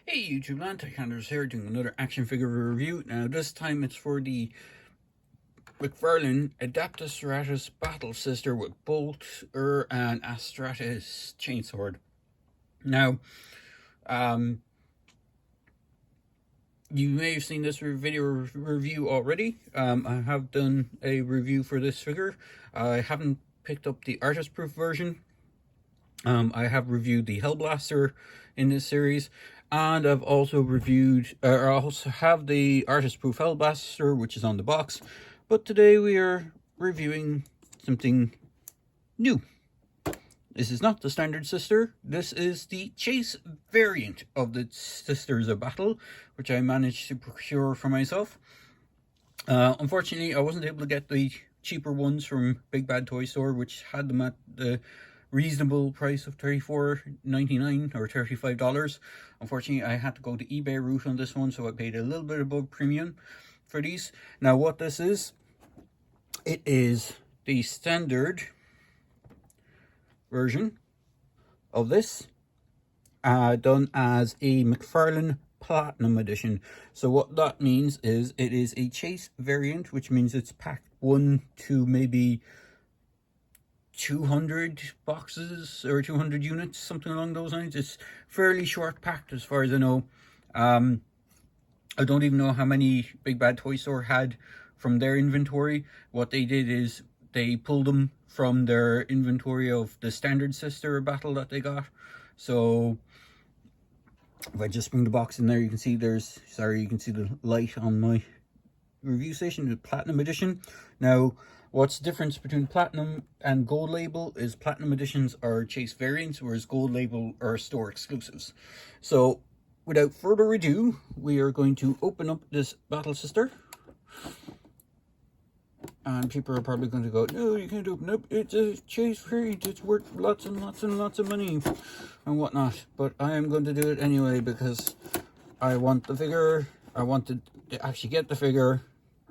Hey YouTube land, TechHandlers here doing another action figure review. Now this time it's for the McFarlane Adepta Sororitas Battle Sister with Bolt, and Astratus Chainsword. Now, you may have seen this video review already. I have done a review for this figure. I haven't picked up the artist proof version. I have reviewed the Hellblaster in this series, and I've also reviewed, I also have the artist proof Hellblaster, which is on the box. But today we are reviewing something new. This is not the standard sister. This is the Chase variant of the Sisters of Battle, which I managed to procure for myself. Unfortunately, I wasn't able to get the cheaper ones from Big Bad Toy Store, which had them at the reasonable price of $34.99 or $35. Unfortunately, I had to go the eBay route on this one, so I paid a little bit above premium for these. Now, what this is, it is the standard version of this, done as a McFarlane Platinum Edition. So what that means is it is a Chase variant, which means it's packed 1 to maybe 200 boxes or 200 units, something along those lines. It's fairly short packed as far as I know. I don't even know how many Big Bad Toy Store had from their inventory. What they did is they pulled them from their inventory of the standard sister battle that they got. So if I just bring the box in there, you can see there's, sorry, you can see the light on my review station, the Platinum Edition. Now, what's the difference between Platinum and Gold Label is Platinum Editions are Chase variants, whereas Gold Label are store exclusives. So without further ado, we are going to open up this Battle Sister. And people are probably going to go, no, you can't open up. It's a Chase variant. It's worth lots and lots and lots of money and whatnot. But I am going to do it anyway because I want the figure. I wanted to actually get the figure.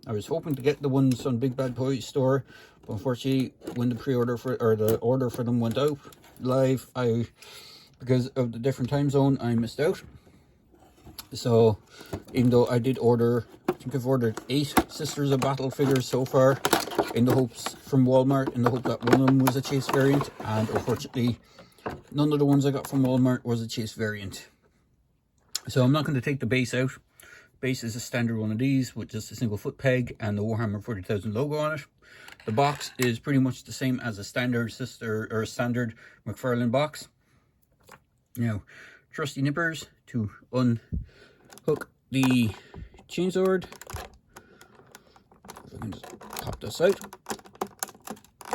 I was hoping to get the ones on Big Bad Toy Store, but unfortunately, when the pre-order for, or the order for them went out live, because of the different time zone, I missed out. So, even though I did order, I think I've ordered 8 Sisters of Battle figures so far, in the hopes from Walmart, in the hope that one of them was a Chase variant, and unfortunately, none of the ones I got from Walmart was a Chase variant. So I'm not going to take the base out. Base is a standard one of these with just a single foot peg and the Warhammer 40,000 logo on it. The box is pretty much the same as a standard sister or standard McFarlane box. Now, trusty nippers to unhook the chainsword. If I can just pop this out,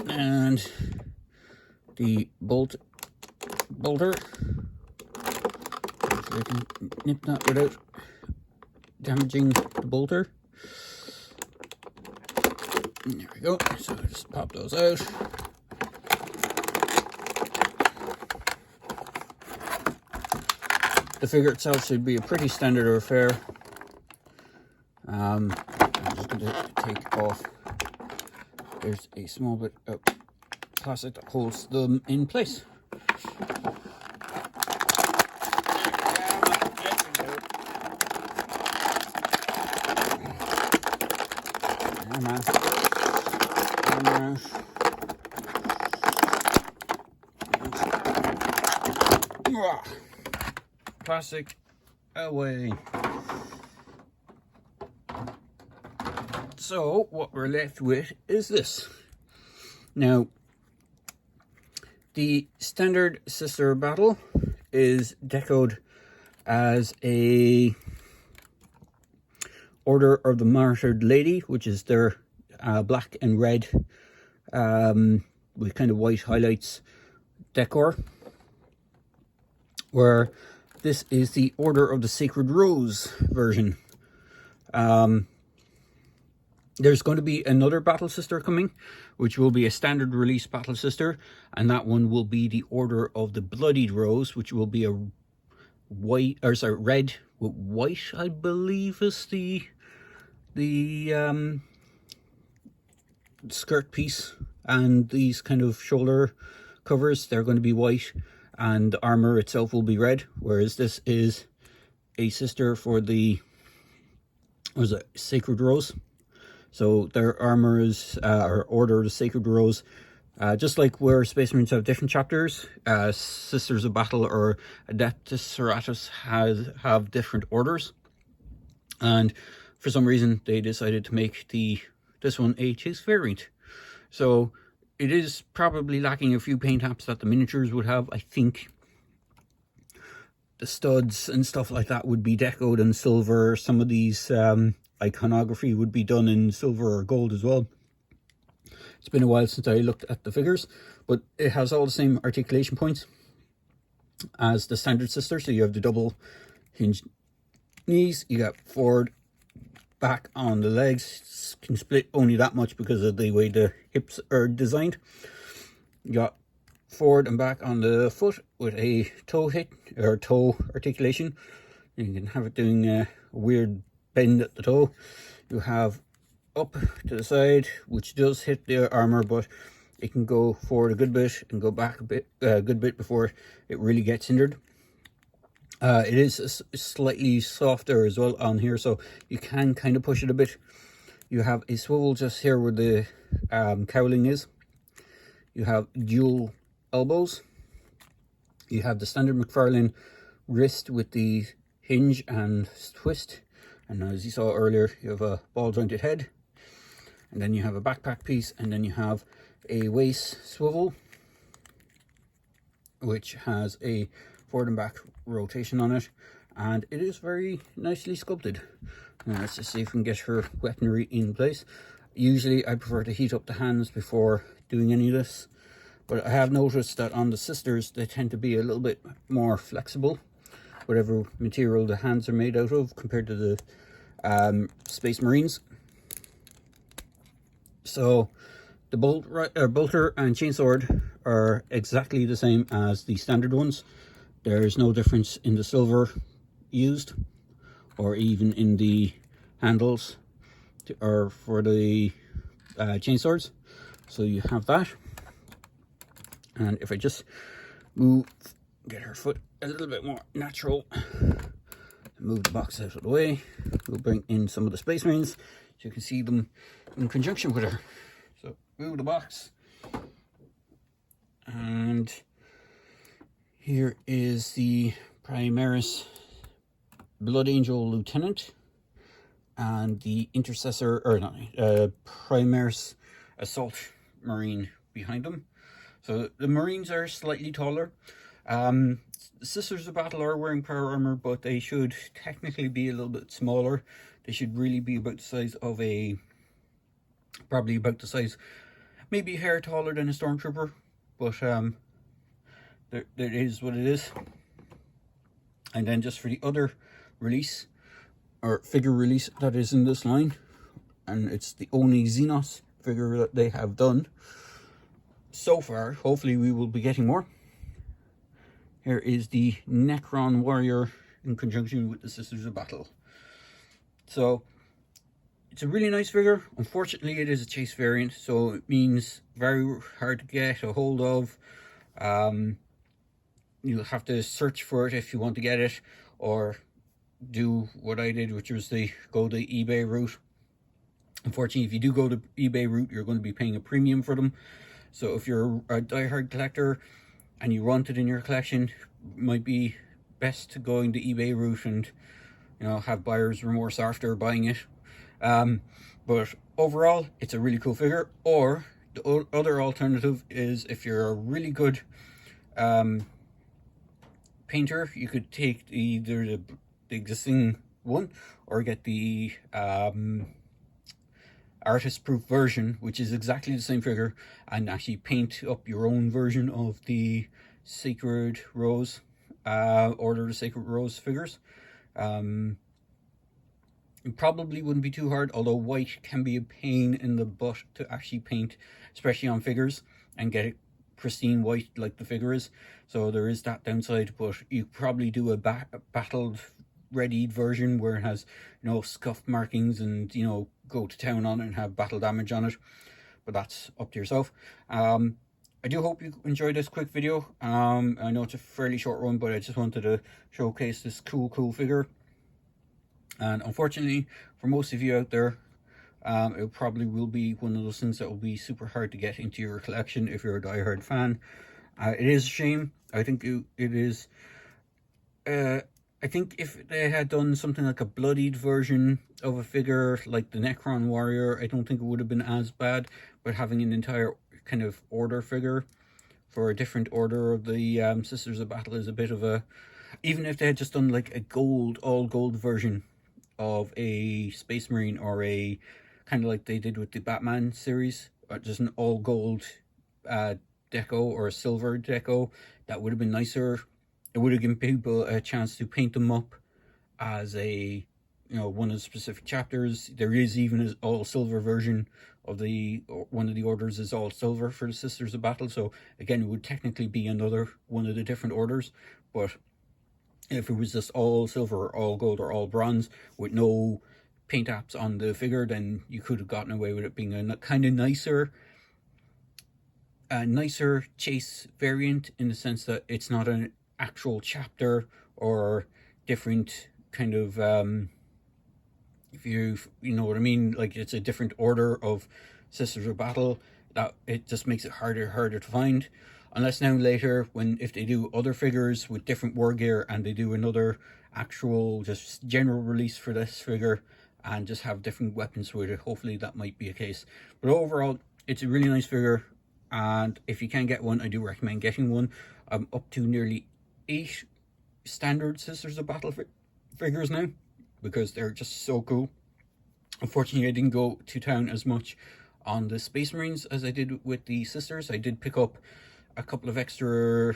and the bolter. If I can nip that without damaging the bolter. There we go. So just pop those out. The figure itself should be a pretty standard affair. I'm just going to take off. There's a small bit of plastic that holds them in place. Plastic away. So what we're left with is this. Now, the standard Sister Battle is decoed as a Order of the Martyred Lady, which is their black and red with kind of white highlights decor, where this is the Order of the Sacred Rose version. There's going to be another Battle Sister coming, which will be a standard release Battle Sister, and that one will be the Order of the Bloodied Rose, which will be a white, or sorry, red with white, I believe is the skirt piece, and these kind of shoulder covers, they're going to be white, and the armor itself will be red, whereas this is a sister for the, was it Sacred Rose? So their armor is, or Order of the Sacred Rose. Just like where Space Marines have different chapters, Sisters of Battle or Adepta Sororitas have different orders. And for some reason, they decided to make this one a chase variant. So it is probably lacking a few paint apps that the miniatures would have. I think the studs and stuff like that would be decoed in silver. Some of these iconography would be done in silver or gold as well. It's been a while since I looked at the figures, but it has all the same articulation points as the standard sister. So you have the double hinged knees, you got forward, back on the legs, can split only that much because of the way the hips are designed. You got forward and back on the foot with a toe hit or toe articulation. You can have it doing a weird bend at the toe. You have up to the side, which does hit the armor, but it can go forward a good bit and go back a good bit before it really gets hindered. It is slightly softer as well on here, so you can kind of push it a bit. You have a swivel just here where the cowling is. You have dual elbows. You have the standard McFarlane wrist with the hinge and twist. And as you saw earlier, you have a ball jointed head. And then you have a backpack piece, and then you have a waist swivel, which has a forward and back rotation on it, and it is very nicely sculpted. Now let's just see if we can get her weaponry in place. Usually I prefer to heat up the hands before doing any of this, but I have noticed that on the sisters they tend to be a little bit more flexible, whatever material the hands are made out of, compared to the Space Marines. So the bolter and chainsword are exactly the same as the standard ones. There's no difference in the silver used, or even in the handles or for the chainswords. So you have that. And if I just get her foot a little bit more natural, move the box out of the way, we'll bring in some of the Space Marines so you can see them in conjunction with her. So move the box, and here is the Primaris Blood Angel Lieutenant and the Intercessor, or not, Primaris Assault Marine behind them. So the Marines are slightly taller. The Sisters of Battle are wearing power armor, but they should technically be a little bit smaller. They should really be about the size of probably about the size, maybe a hair taller than a Stormtrooper, but that is what it is. And then just for the other release, or figure release that is in this line, and it's the only Xenos figure that they have done so far. Hopefully we will be getting more. Here is the Necron Warrior in conjunction with the Sisters of Battle. So it's a really nice figure. Unfortunately, it is a chase variant, so it means very hard to get a hold of. You'll have to search for it if you want to get it, or do what I did, which was go the eBay route. Unfortunately, if you do go the eBay route, you're going to be paying a premium for them. So if you're a diehard collector and you want it in your collection, it might be best to go in the eBay route and, you know, have buyer's remorse after buying it. But overall, it's a really cool figure. Or the other alternative is, if you're a really good painter, you could take either the existing one or get the artist proof version, which is exactly the same figure, and actually paint up your own version of the Sacred Rose, Order of the Sacred Rose figures. It probably wouldn't be too hard, although white can be a pain in the butt to actually paint, especially on figures, and get it pristine white like the figure is. So there is that downside, but you probably do a battled readied version where it has, you know, scuff markings and, you know, go to town on it and have battle damage on it. But that's up to yourself. I do hope you enjoyed this quick video. I know it's a fairly short one, but I just wanted to showcase this cool figure. And unfortunately, for most of you out there, it probably will be one of those things that will be super hard to get into your collection if you're a diehard fan. It is a shame. I think it is. I think if they had done something like a bloodied version of a figure like the Necron Warrior, I don't think it would have been as bad. But having an entire kind of order figure for a different order of the Sisters of Battle is a bit of a. Even if they had just done like a all gold version of a Space Marine, or a kind of like they did with the Batman series, or just an all gold deco or a silver deco, that would have been nicer. It would have given people a chance to paint them up as a, one of the specific chapters. There is even an all silver version of the one of the orders is all silver for the Sisters of Battle. So again, it would technically be another one of the different orders. But if it was just all silver or all gold or all bronze with no paint apps on the figure, then you could have gotten away with it being a kind of nicer chase variant, in the sense that it's not an actual chapter or different kind of if you know what I mean, like it's a different order of Sisters of Battle, that it just makes it harder to find. Unless now later, when if they do other figures with different war gear and they do another actual just general release for this figure and just have different weapons with it, hopefully that might be a case. But overall, it's a really nice figure, and if you can get one, I do recommend getting one. I'm up to nearly 8 standard Sisters of Battle figures now, because they're just so cool. Unfortunately, I didn't go to town as much on the Space Marines as I did with the Sisters. I did pick up a couple of extra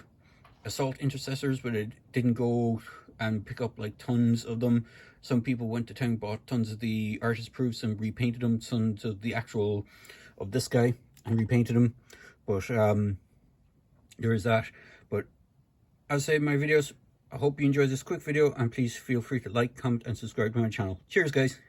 Assault Intercessors, but I didn't go and pick up like tons of them. Some people went to town, bought tons of the artist proofs and repainted them, tons of the actual of this guy and repainted them. But there is that. But as I say in my videos, I hope you enjoyed this quick video, and please feel free to like, comment and subscribe to my channel. Cheers guys.